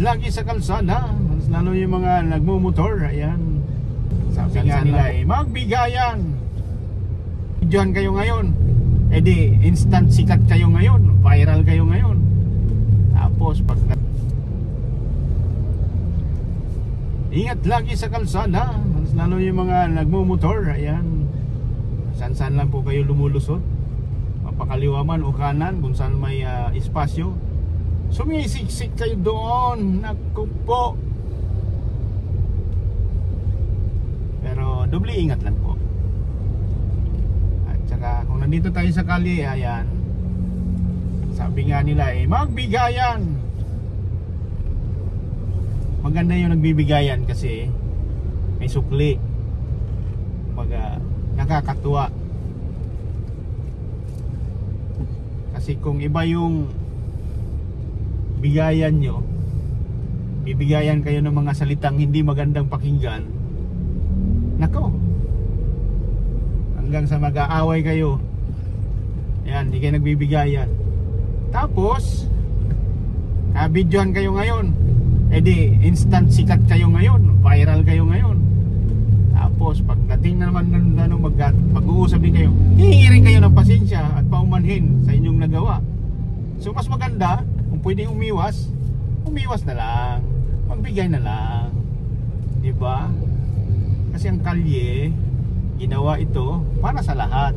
lagi sa kalsada, mas lalo yung mga nagmumotor. Ayan, sabi nga nila magbigayan. Diyan kayo ngayon, di instant sikat kayo ngayon, viral kayo ngayon. Tapos pag ingat lagi sa kalsada, mas lalo yung mga nagmumotor. Ayan, saan lang po kayo lumulusot, mapakaliwa man o kanan, kung saan may espasyo, sumisiksik kayo doon. Naku po. Pero doble ingat lang po. At saka kung nandito tayo sa kali, ayan, sabi nga nila magbigayan. Maganda yung nagbibigayan kasi may sukli. Kumbaga nakakatuwa. Kasi kung iba yung bigayan nyo, bibigayan kayo ng mga salitang hindi magandang pakinggan, nako, hanggang sa mag-aaway kayo. Ayan, hindi kayo nagbibigayan. Tapos videohan kayo ngayon, di instant sikat kayo ngayon, viral kayo ngayon. Tapos pagdating na naman ng mag-uusap din kayo, hihingi rin kayo ng pasensya at paumanhin sa inyong nagawa. So mas maganda, kung pwedeng umiwas na lang, magbigay na lang, diba? Kasi ang kalye, ginawa ito para sa lahat.